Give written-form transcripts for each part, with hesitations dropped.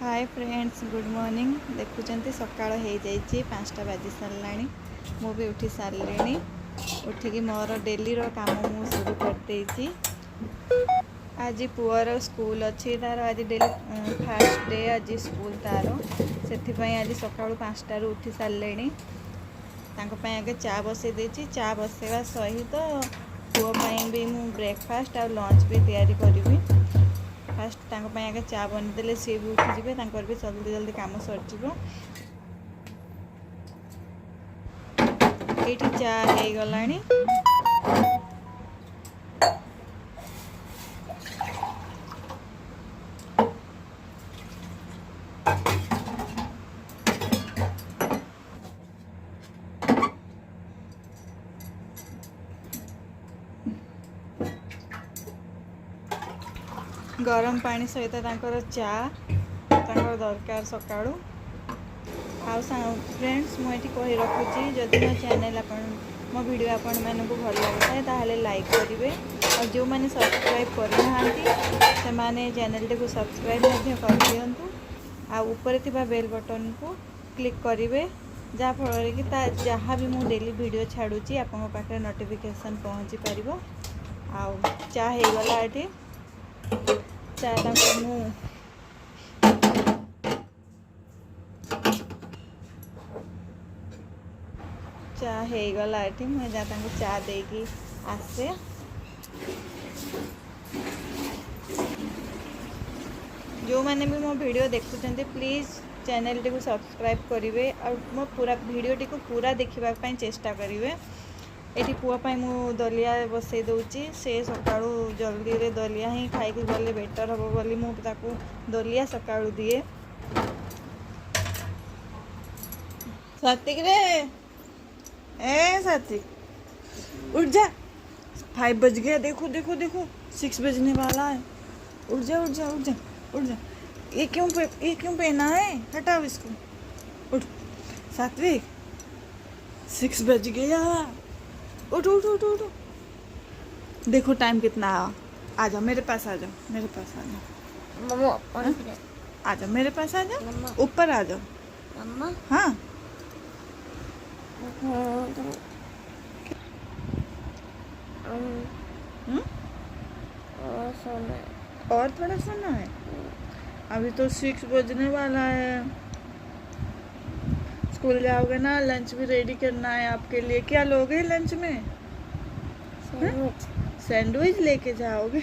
हाय friends, good morning. देखुं सकाळ हो जाइए 5टा बाजी सारा। मु भी उठी सारे। उठिकी मोर डेली काम मु शुरू कर आज पुअर स्कूल अच्छी तार आज डेली फास्ट डे आज स्कूल तार से आज सका 5टार उठी सारे। आगे चा बसई देती। चा बसैवा सहित पुओं भी मु ब्रेकफास्ट और लंच भी तैयारी करी। फास्ट आगे चा बनीदे सी भी उठीजे भी जल्दी जल्दी कम सर ये चा हो गला। गरम पानी सहित चा दरकार सका। फ्रेंड्स मुझे कही रखुची जदि मो चैनल मो वीडियो आपण मानक भल लगे ताहले लाइक करेंगे और जो मैंने सब्सक्राइब करना से चैनल टी को सब्सक्राइब कर दिंतु। ऊपर थिबा बेल बटन को क्लिक करेंगे जहाँफल कि जहाँ भी मुझे डेली वीडियो छाड़ुची आपन पाखे नोटिफिकेशन पहुँची पार। चा हो गला ये चा मु चा हो गला ये मुझे चा देकी आसे। जो मैंने भी मो वीडियो देखुं प्लीज़ चैनल टी को सब्सक्राइब करेंगे और मो पूरा वीडियो टी को पूरा देखा चेष्टा करेंगे। ये पुआपाई मु दलिया बसई दूची से सका जल्दी रे दलिया ही खाई गले बेटर हम बोली मुझे दलिया सका दिए। सात्विक रे ए सात्विक उठ जा, 5 बज गया। देखो देखो देखो 6 बजने वाला है। उठ जा उठ जा उठ जा उठ जा। ये क्यों पहना है? हटाओ इसको। उठ सात्विक, 6 बज गया। उठ उठ उठ उठ। देखो टाइम कितना आ जाओ मेरे पास, आ जाओ मेरे पास, आ जाओ मम्मा। आ जाओ मेरे पास, आ जाओ ऊपर, आ जाओ मम्मा। हाँ और थोड़ा सोना है। अभी तो 6 बजने वाला है। स्कूल जाओगे ना, लंच भी रेडी करना है आपके लिए। क्या लोगे लंच में? सैंडविच लेके जाओगे?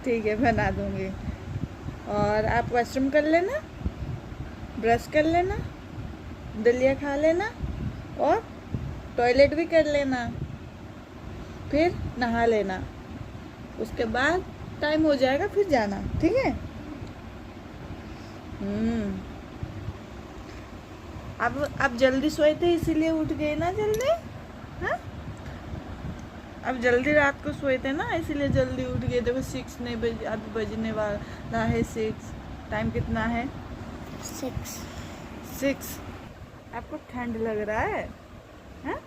ठीक है, बना दूंगी। और आप वॉशरूम कर लेना, ब्रश कर लेना, दलिया खा लेना और टॉयलेट भी कर लेना, फिर नहा लेना। उसके बाद टाइम हो जाएगा फिर जाना, ठीक है? अब जल्दी सोए थे इसीलिए उठ गए ना जल्दी। हाँ, अब जल्दी रात को सोए थे ना इसीलिए जल्दी उठ गए। देखो 6 नहीं बज अभी बजने वाला है 6। टाइम कितना है? 6। आपको ठंड लग रहा है? हाँ?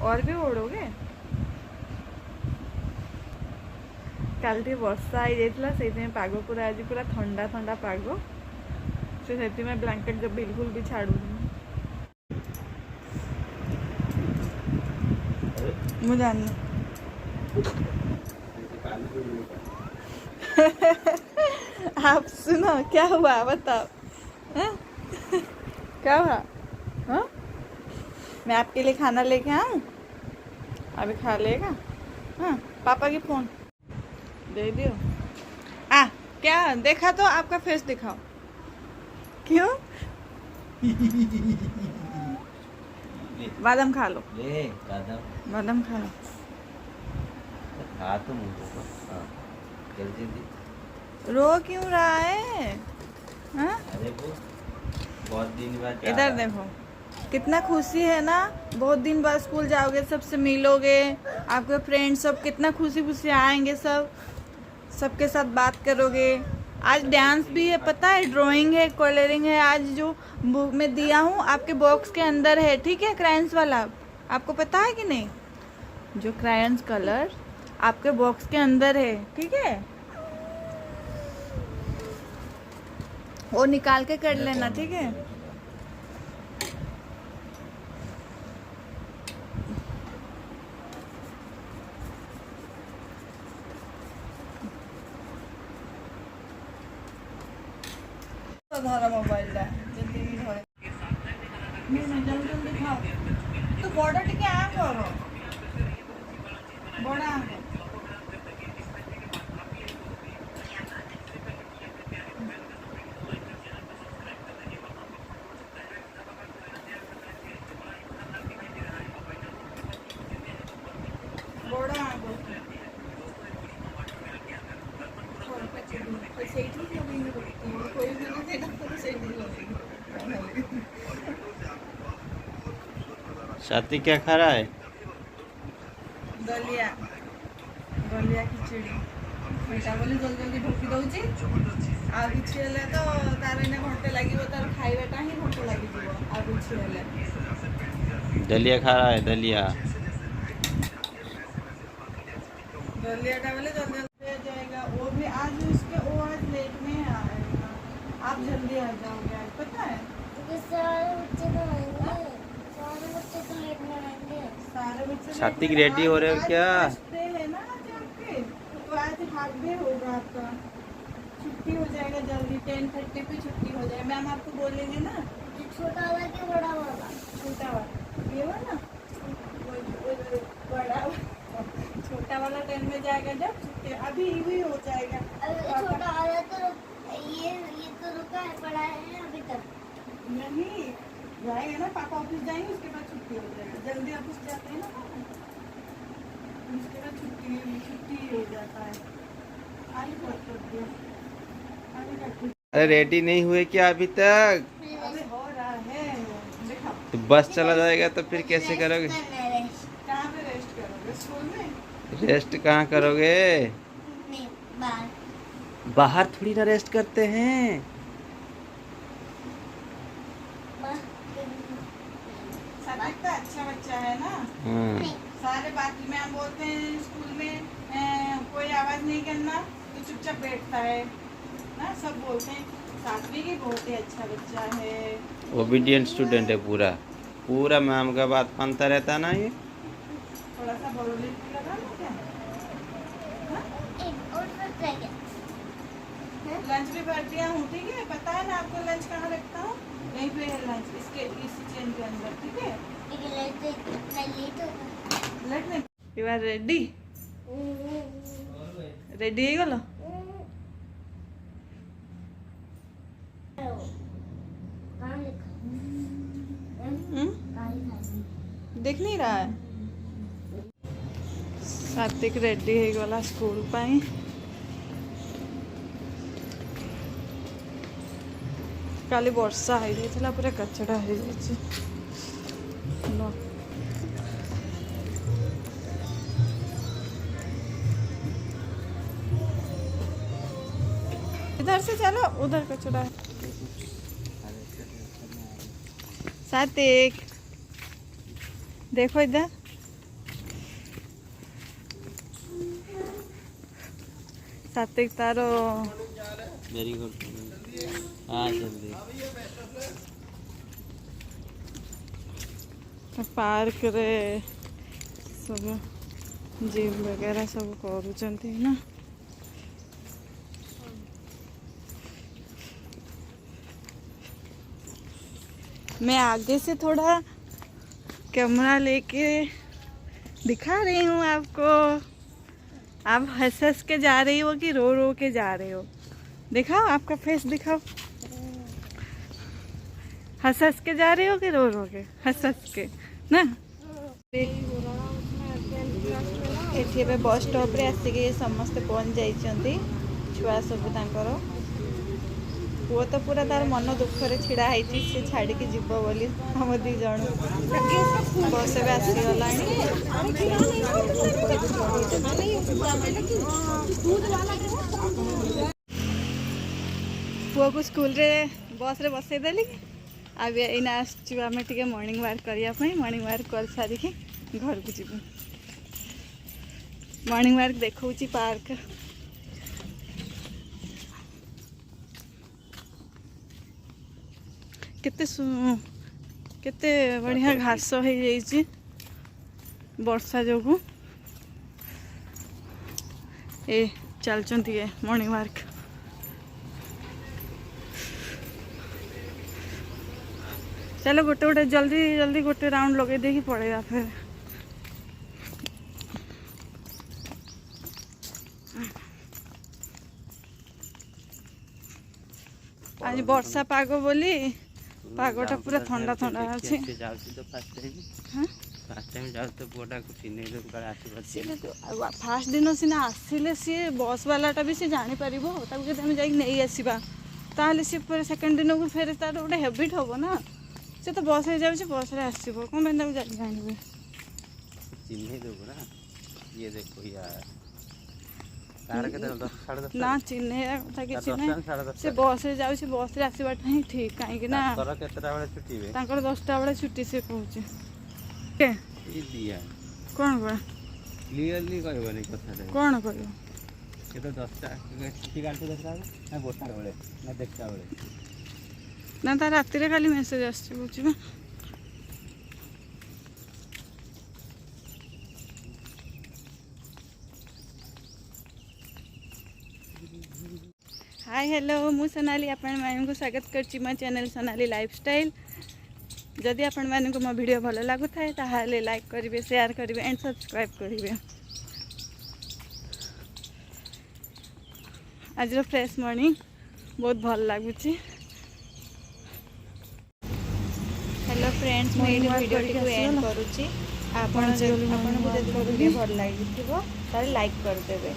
और भी ओढ़ोगे? कल टी वर्षा आई जाइए से पाग पूरा आज पूरा ठंडा ठंडा पाग से मैं ब्लैंकेट जब बिल्कुल भी छाड़ू मुझे आप सुनो क्या हुआ बताओ। हाँ? क्या हुआ? हाँ? मैं आपके लिए खाना लेके आऊँ? अभी खा लेगा? हाँ, पापा की फोन दे दियो। क्या देखा? तो आपका फेस दिखाओ। क्यों? बादाम खा लो। बादाम खा लो। तो रो क्यों रहा है? हाँ? अरे वो बहुत दिन बाद इधर देखो कितना खुशी है ना। बहुत दिन बाद स्कूल जाओगे, सबसे मिलोगे, आपके फ्रेंड्स सब कितना खुशी खुशी आएंगे, सबके साथ बात करोगे। आज डांस भी है, पता है, ड्राइंग है, कलरिंग है। आज जो बुक में दिया हूँ आपके बॉक्स के अंदर है, ठीक है? क्रायंस वाला आपको पता है कि नहीं? जो क्रायंस कलर आपके बॉक्स के अंदर है, ठीक है? वो निकाल के कर लेना, ठीक है। धर मोबाइल जल्दी जल्दी खाओ तो बड़ टिके आ कर बड़ा बड़ा साथी क्या खा रहा है? दलिया दलिया खिचड़ी मीठा बोली जल्दी जल्दी ढोकी दौची आ किछि हेले तो तार एने घंटे लागिवो तार खाइबाटा ही घंटे लागिଯିवो आ किछि हेले दलिया खा रहा है, दलिया। दलियाटा बोले जल्दी जल्दी आ जाएगा। वो भी आज उसके वो आज लेट में आएगा। आप जल्दी आ जाओगे आज, पता है सारे बच्चे सात्विक रेडी हो रहे हो क्या? है ना आज आपके, तो आज हाफ डे होगा आपका, छुट्टी हो जाएगा जल्दी। 10:30 पे छुट्टी हो जाएगा। मैम आपको बोलेंगे ना छोटा वाला कि बड़ा वाला? छोटा वाला ये वाला बड़ा छोटा वाला 10 में जाएगा जब छुट्टी, अभी भी हो जाएगा। छोटा वाला तो ये तो रुका है, पड़ा है अभी तक नहीं जाएगा ना, पापा ऑफिस जाएंगे उसके बाद छुट्टी हो जाएगा। जल्दी ऑफिस जाते हैं ना पापा, उसके बाद छुट्टी हो जाता है। आगे बात कर दिया, आगे कर। अरे रेडी नहीं हुए क्या अभी तक? अबे हो रहा है, देखा तो बस चला जाएगा तो फिर कैसे करोगे? कहाँ पे रेस्ट करोगे? स्कूल में रेस्ट कहाँ करोगे? नहीं, बाहर बाहर थोड़ी ना रेस्ट करते हैं। सादिक तो अच्छा बच्चा है ना। हाँ। सारे बाकी मैम बोलते हैं स्कूल में कोई आवाज नहीं करना तो चुपचाप बैठता है ना, सब बोलते हैं। सात्विक ही बहुत ही अच्छा बच्चा है, ओबीडियंट स्टूडेंट है पूरा, पूरा मैम का बात मानता रहता ना ये। थोड़ा सा बरोली लगा लो क्या? एक और बात रह गया। लंच भी भर दिया हूँ, ठीक है। पता है ना आपको लंच कहाँ रखता हूँ? यहीं पे है लंच, इसके इसी चेन के अंदर, ठीक है। लेट नहीं, यू आर रेडी? रेडी है गलो? देख नहीं रहा है। सात्विक रेडी है गला स्कूल पाई। काली वर्षा हो जाइए, पूरा कचड़ा हो जाए। इधर से चलो, उधर कचड़ा है। सात्विक देखो इधर, सात्विक तारो वेरी गुड। हाँ जल्दी। पार्क रे सब जिम वगैरह सब करूचंती ना। मैं आगे से थोड़ा कैमरा लेके दिखा रही हूँ आपको। आप हंस हंस के जा रही हो कि रो रो के जा रहे हो? दिखाओ आपका फेस दिखाओ। हंस हंस के जा रहे हो कि रो रो के? हंस हंस के ना। एठी बे बस स्टॉप रे आसिके समस्ते पहुंच जाइछंती। छुआ सब तांकर पुओ तो पूरा तार मन दुखरे छिड़ा है, से छाड़ी के जीव बोली हम दी जण बस भी आसीगलानी। पुओ को स्कूल रे बस रे बसई देली। अब एना आसचु आमे टिके मॉर्निंग वॉक करिया पई। मॉर्निंग वॉक कर सारी के घर को जीव। मॉर्निंग वॉक देखौची पार्क। केते बढ़िया घास हो जाइए वर्षा जोगु ए चलचंती है मॉर्निंग वॉक। चलो गोटे गोटे जल्दी जल्दी गोटे राउंड लगे देखी पड़ेगा फिर। आज वर्षा पाग बोली पागटा पूरा ठंडा ठंडा अच्छे। फास्ट दिन सीना आसिले सी बस वालाटा भी सी जानी पारिबो ताको जदि हम जाई नहीं आसीबा ताले सी पर सेकंड दिन को फेर तार गोटे हैबिट होबो ना। से तो बस रे जाउछि बस रे आसीबो कोन बेंदा जाई जानिबे चिन्ह देबो ना। ये देखो यार तार के 10 साढ़े 10 ना चिन्ह कथा किछि नै से बस रे जाउछि बस रे आसीबाटा ही ठीक काहे कि ना तोरा केतरा बेले छुट्टी बे तांकर 10टा बेले छुट्टी से कहूछि के ई दिया कोन बा क्लियरली कहबनी कथा रे कोन कहयो ये तो 10टा छुट्टी काट देखरा ना 12टा बेले ना देखता बेले ना तार राति रे खाली मेसेज आछि बुझि बा। हाय हेलो मु सोनाली आपण मान को स्वागत करछि मो चैनल सोनाली लाइफस्टाइल। जदि आपण मान को मो वीडियो भलो लागु थाए ताहाले लाइक करिवे शेयर करिवे एंड सब्सक्राइब करिवे। आज रो फ्रेश मॉर्निंग बहुत भल लागुछि। हेलो फ्रेंड्स मैं ये वीडियो को एंड करूछि। आपण को जदि वीडियो भल लागिथिबो ताले लाइक कर देबे।